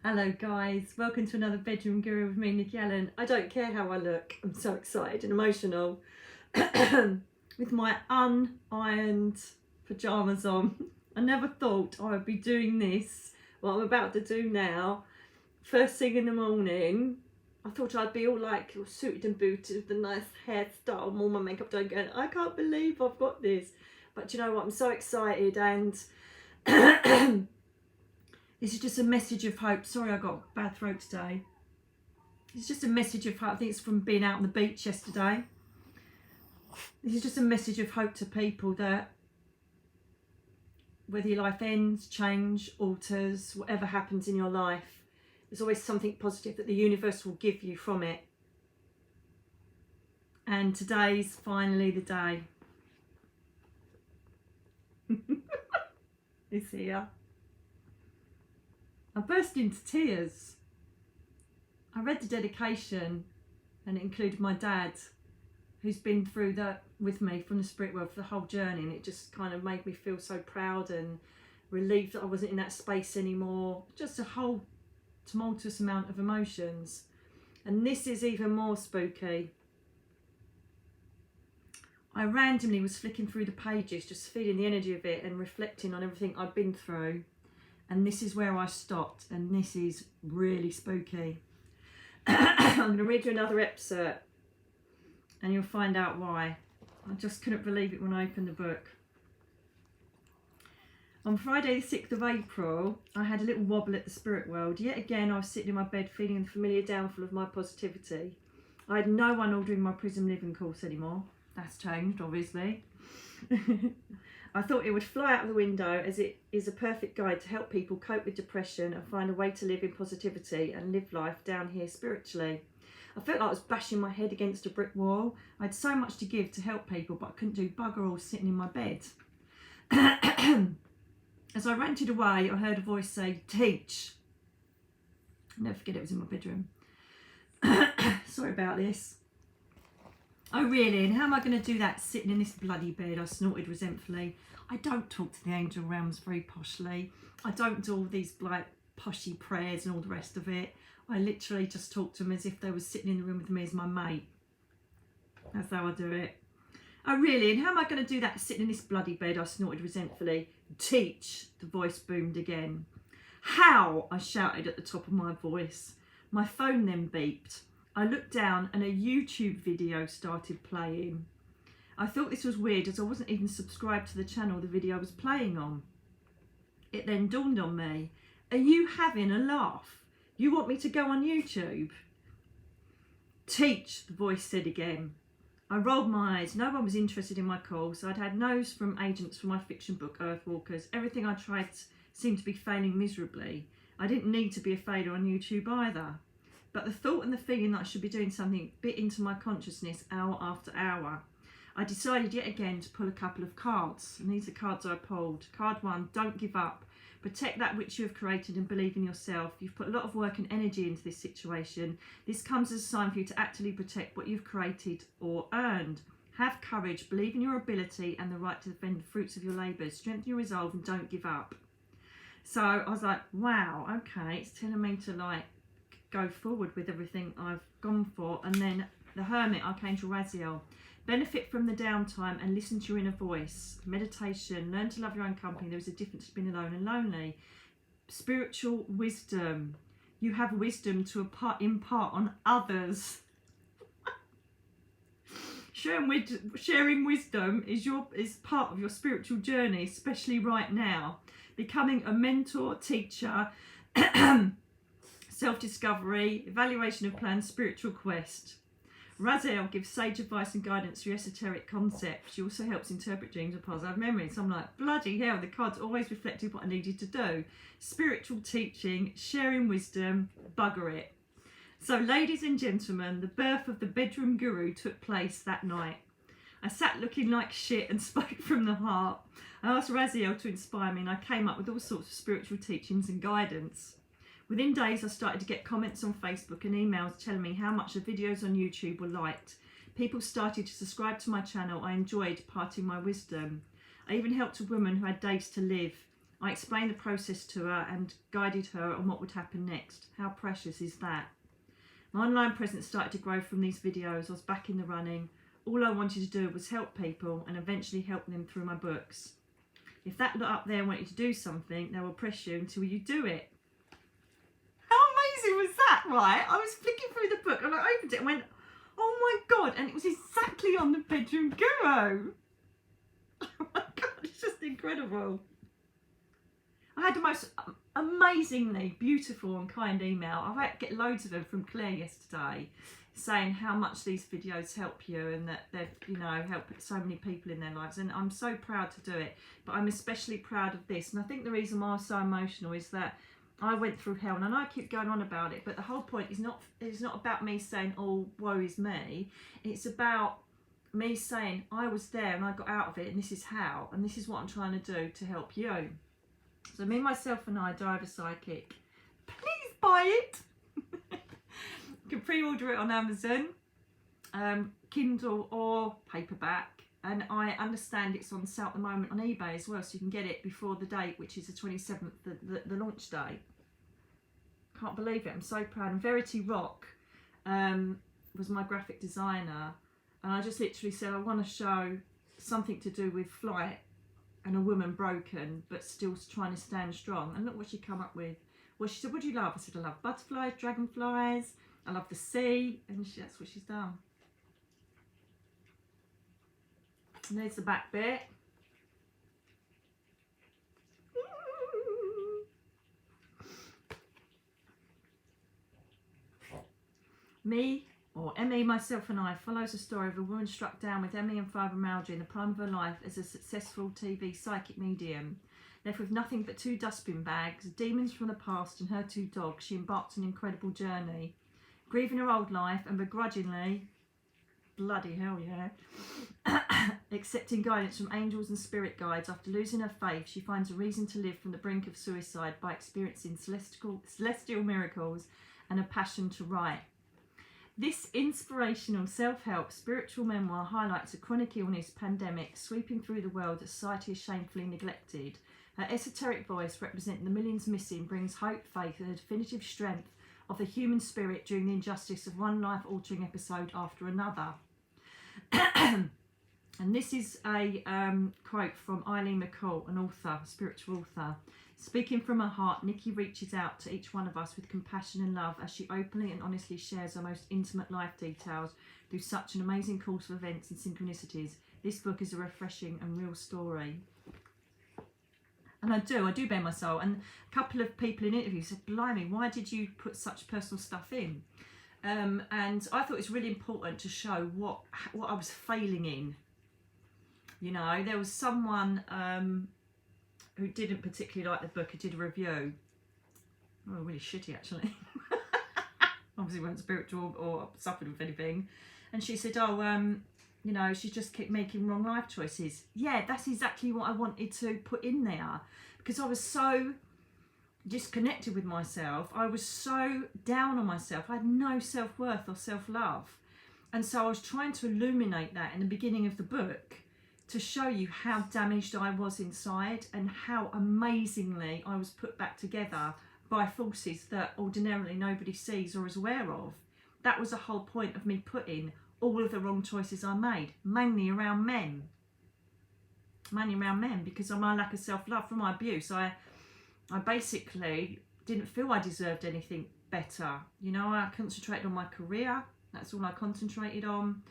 Hello guys, welcome to another Bedroom Guru with me, Nicky Alan. I don't care how I look, I'm so excited and emotional with my unironed pyjamas on. I never thought I would be doing this, what I'm about to do now, first thing in the morning. I thought I'd be all like suited and booted with the nice hairstyle and all my makeup done, going, I can't believe I've got this. But you know what, I'm so excited, and this is just a message of hope. Sorry, I got a bad throat today. It's just a message of hope. I think it's from being out on the beach yesterday. This is just a message of hope to people that whether your life ends, change, alters, whatever happens in your life, there's always something positive that the universe will give you from it. And today's finally the day. It's here. I burst into tears. I read the dedication and it included my dad, who's been through that with me from the spirit world for the whole journey, and it just kind of made me feel so proud and relieved that I wasn't in that space anymore. Just a whole tumultuous amount of emotions. And this is even more spooky. I randomly was flicking through the pages, just feeling the energy of it and reflecting on everything I've been through. And this is where I stopped, and this is really spooky. I'm going to read you another excerpt and you'll find out why. I just couldn't believe it when I opened the book. On Friday the 6th of April, I had a little wobble at the spirit world. Yet again, I was sitting in my bed feeling the familiar downfall of my positivity. I had no one ordering my Prism Living course anymore. That's changed, obviously. I thought it would fly out of the window, as it is a perfect guide to help people cope with depression and find a way to live in positivity and live life down here spiritually. I felt like I was bashing my head against a brick wall. I had so much to give to help people, but I couldn't do bugger all sitting in my bed. As I ranted away, I heard a voice say, teach. I'll never forget, it was in my bedroom. Sorry about this. Oh really, and how am I going to do that sitting in this bloody bed? I snorted resentfully. I don't talk to the angel realms very poshly. I don't do all these like poshy prayers and all the rest of it. I literally just talk to them as if they were sitting in the room with me as my mate. That's how I do it. Oh really, and how am I going to do that sitting in this bloody bed? I snorted resentfully. Teach, the voice boomed again. How? I shouted at the top of my voice. My phone then beeped. I looked down and a YouTube video started playing. I thought this was weird, as I wasn't even subscribed to the channel the video was playing on. It then dawned on me, are you having a laugh? You want me to go on YouTube? Teach, the voice said again. I rolled my eyes. No one was interested in my calls. I'd had no's from agents for my fiction book, Earthwalkers. Everything I tried seemed to be failing miserably. I didn't need to be a failure on YouTube either. But the thought and the feeling that I should be doing something bit into my consciousness hour after hour. I decided yet again to pull a couple of cards, and these are cards I pulled. Card 1, don't give up. Protect that which you have created and believe in yourself. You've put a lot of work and energy into this situation. This comes as a sign for you to actively protect what you've created or earned. Have courage, believe in your ability and the right to defend the fruits of your labours. Strengthen your resolve and don't give up. So I was like, wow, okay, it's telling me to like go forward with everything I've gone for. And then the Hermit, Archangel Raziel. Benefit from the downtime and listen to your inner voice. Meditation, learn to love your own company. There is a difference between alone and lonely. Spiritual wisdom. You have wisdom to impart on others. Sharing wisdom is part of your spiritual journey, especially right now. Becoming a mentor, teacher, self-discovery, evaluation of plans, spiritual quest. Raziel gives sage advice and guidance through esoteric concepts. She also helps interpret dreams and positive memories. So I'm like, bloody hell, the cards always reflected what I needed to do. Spiritual teaching, sharing wisdom, bugger it. So ladies and gentlemen, the birth of the Bedroom Guru took place that night. I sat looking like shit and spoke from the heart. I asked Raziel to inspire me, and I came up with all sorts of spiritual teachings and guidance. Within days, I started to get comments on Facebook and emails telling me how much the videos on YouTube were liked. People started to subscribe to my channel. I enjoyed parting my wisdom. I even helped a woman who had days to live. I explained the process to her and guided her on what would happen next. How precious is that? My online presence started to grow from these videos. I was back in the running. All I wanted to do was help people and eventually help them through my books. If that lot up there want you to do something, they will press you until you do it. How amazing was that, right? I was flicking through the book and I opened it and went, oh my God, and it was exactly on the bedroom guru. Oh my God, it's just incredible. I had the most amazingly beautiful and kind email. I had to get loads of them from Claire yesterday, saying how much these videos help you and that they've, you know, helped so many people in their lives. And I'm so proud to do it, but I'm especially proud of this. And I think the reason why I'm so emotional is that I went through hell, and I know I keep going on about it, but the whole point is not about me saying, oh, woe is me. It's about me saying I was there and I got out of it, and this is how, and this is what I'm trying to do to help you. So me, myself and I, Diver Psychic. Please buy it. You can pre-order it on Amazon, Kindle or paperback. And I understand it's on sale at the moment on eBay as well, so you can get it before the date, which is the 27th, the launch date. Can't believe it, I'm so proud. And Verity Rock was my graphic designer. And I just literally said, I want to show something to do with flight and a woman broken, but still trying to stand strong. And look what she come up with. Well, she said, what do you love? I said, I love butterflies, dragonflies, I love the sea. And that's what she's done. And there's the back bit. Me, or ME, myself and I, follows the story of a woman struck down with ME and fibromyalgia in the prime of her life as a successful TV psychic medium. Left with nothing but 2 dustbin bags, demons from the past and her 2 dogs, she embarked on an incredible journey. Grieving her old life and begrudgingly, bloody hell yeah, accepting guidance from angels and spirit guides. After losing her faith, she finds a reason to live from the brink of suicide by experiencing celestial miracles and a passion to write. This inspirational self-help spiritual memoir highlights a chronic illness pandemic sweeping through the world that society has shamefully neglected. Her esoteric voice, representing the millions missing, brings hope, faith and a definitive strength of the human spirit during the injustice of one life-altering episode after another. And this is a quote from Eileen McCall, an author, spiritual author. Speaking from her heart, Nicky reaches out to each one of us with compassion and love as she openly and honestly shares her most intimate life details through such an amazing course of events and synchronicities. This book is a refreshing and real story. And I do bare my soul. And a couple of people in interviews said, blimey, why did you put such personal stuff in? And I thought it was really important to show what I was failing in. You know, there was someone who didn't particularly like the book, who did a review. Oh, really shitty actually. Obviously wasn't spiritual or suffered with anything. And she said, oh, you know, she just kept making wrong life choices. Yeah, that's exactly what I wanted to put in there, because I was so disconnected with myself. I was so down on myself. I had no self-worth or self-love. And so I was trying to illuminate that in the beginning of the book to show you how damaged I was inside and how amazingly I was put back together by forces that ordinarily nobody sees or is aware of. That was the whole point of me putting all of the wrong choices I made, mainly around men. Mainly around men, because of my lack of self-love from my abuse. I basically didn't feel I deserved anything better. You know, I concentrated on my career. That's all I concentrated on.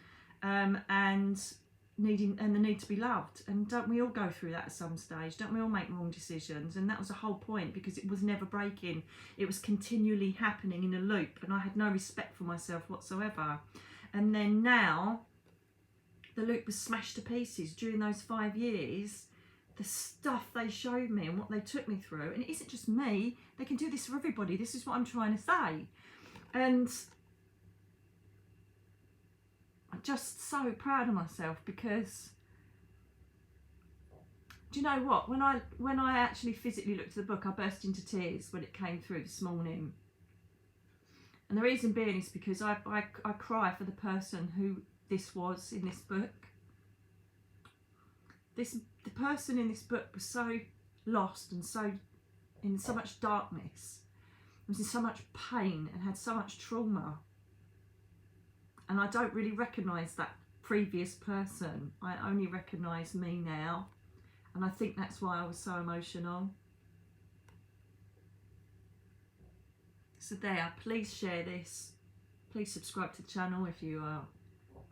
And the need to be loved. And don't we all go through that at some stage? Don't we all make wrong decisions? And that was the whole point, because it was never breaking. It was continually happening in a loop, and I had no respect for myself whatsoever. And then now, the loop was smashed to pieces during those 5 years. The stuff they showed me and what they took me through, and it isn't just me, they can do this for everybody. This is what I'm trying to say. And I'm just so proud of myself, because do you know what, when I actually physically looked at the book, I burst into tears when it came through this morning. And the reason being is because I cry for the person who this was in this book. The person in this book was so lost and so in so much darkness, was in so much pain and had so much trauma. And I don't really recognise that previous person. I only recognise me now. And I think that's why I was so emotional. So there, please share this. Please subscribe to the channel if you are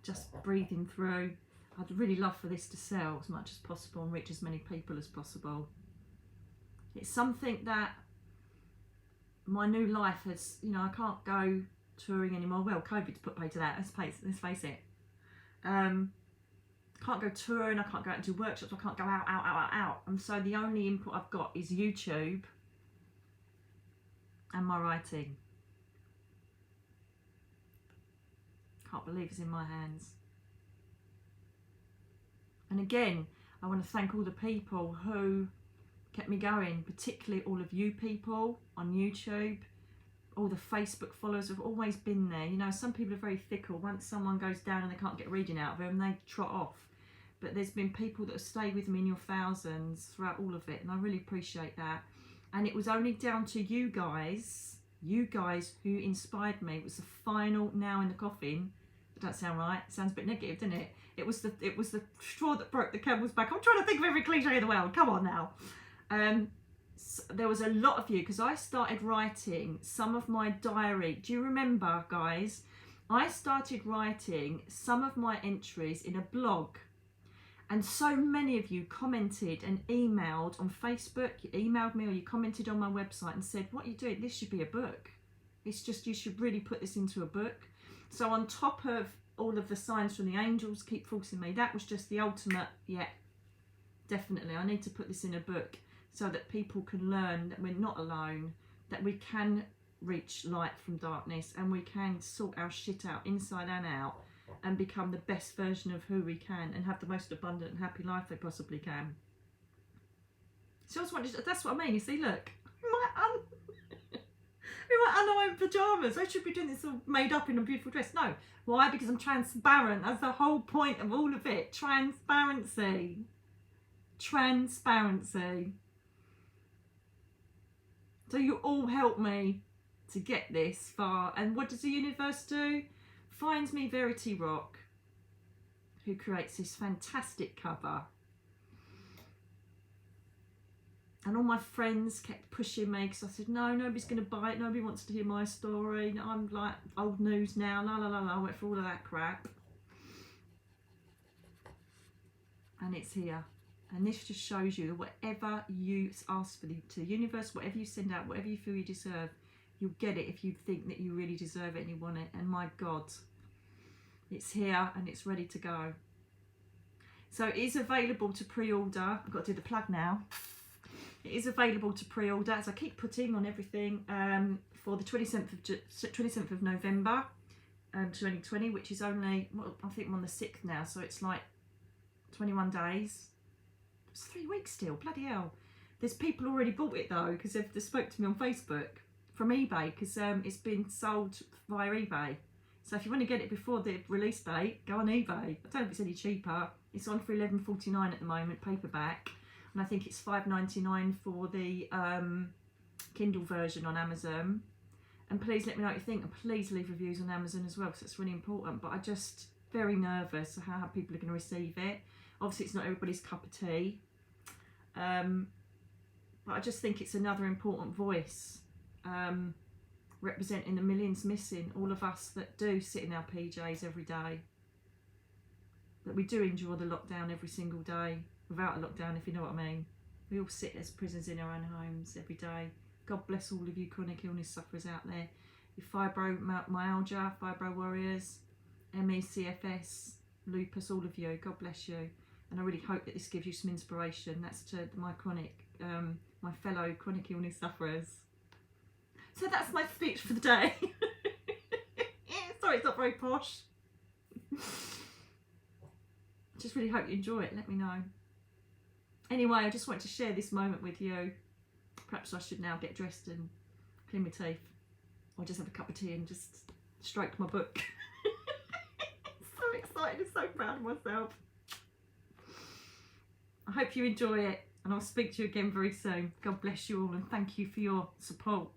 just breathing through. I'd really love for this to sell as much as possible and reach as many people as possible. It's something that my new life has, you know, I can't go touring anymore. Well, COVID's put pay to that, let's face it. Can't go touring, I can't go out and do workshops, I can't go out. And so the only input I've got is YouTube and my writing. Can't believe it's in my hands. And again, I want to thank all the people who kept me going, particularly all of you people on YouTube. All the Facebook followers have always been there. You know, some people are very fickle. Once someone goes down and they can't get reading out of them, they trot off. But there's been people that have stayed with me in your thousands throughout all of it, and I really appreciate that. And it was only down to you guys who inspired me. It was the final nail in the coffin. That don't sound right. It sounds a bit negative, doesn't it? It was the straw that broke the camel's back. I'm trying to think of every cliche in the world. Come on now. So there was a lot of you, because I started writing some of my diary. Do you remember, guys? I started writing some of my entries in a blog. And so many of you commented and emailed on Facebook. You emailed me or you commented on my website and said, what are you doing? This should be a book. It's just, you should really put this into a book. So on top of all of the signs from the angels keep forcing me, that was just the ultimate, yeah, definitely. I need to put this in a book so that people can learn that we're not alone, that we can reach light from darkness, and we can sort our shit out inside and out, and become the best version of who we can and have the most abundant and happy life we possibly can. So I just wanted to, that's what I mean. You see, look, in my underwear pyjamas. I should be doing this all made up in a beautiful dress. No. Why? Because I'm transparent. That's the whole point of all of it. Transparency. Transparency. So you all help me to get this far. And what does the universe do? Finds me Verity Rock, who creates this fantastic cover. And all my friends kept pushing me, because I said, no, nobody's going to buy it. Nobody wants to hear my story. I'm like old news now. La la la la. I went for all of that crap. And it's here. And this just shows you that whatever you ask for the universe, whatever you send out, whatever you feel you deserve, you'll get it if you think that you really deserve it and you want it. And my God, it's here and it's ready to go. So it is available to pre-order. I've got to do the plug now. It is available to pre-order, as I keep putting on everything, for the 27th of November 2020, which is only, well, I think I'm on the 6th now, so it's like 21 days. It's 3 weeks still, bloody hell. There's people already bought it though, because they spoke to me on Facebook from eBay, because it's been sold via eBay. So if you want to get it before the release date, go on eBay. I don't know if it's any cheaper. It's on for $11.49 at the moment, paperback. And I think it's $5.99 for the Kindle version on Amazon. And please let me know what you think, and please leave reviews on Amazon as well, because it's really important. But I'm just very nervous of how people are going to receive it. Obviously it's not everybody's cup of tea, but I just think it's another important voice, representing the millions missing, all of us that do sit in our PJs every day, that we do endure the lockdown every single day, without a lockdown, if you know what I mean. We all sit as prisoners in our own homes every day. God bless all of you chronic illness sufferers out there. Your fibromyalgia, fibro warriors, ME, CFS, lupus, all of you, God bless you. And I really hope that this gives you some inspiration. That's to my my fellow chronic illness sufferers. So that's my speech for the day. Sorry, it's not very posh. Just really hope you enjoy it. Let me know. Anyway, I just wanted to share this moment with you. Perhaps I should now get dressed and clean my teeth, or just have a cup of tea and just stroke my book. So excited and so proud of myself. I hope you enjoy it. and I'll speak to you again very soon. God bless you all, and thank you for your support,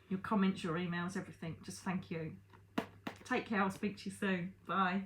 your comments, your emails, everything. Just thank you. Take care. I'll speak to you soon. Bye.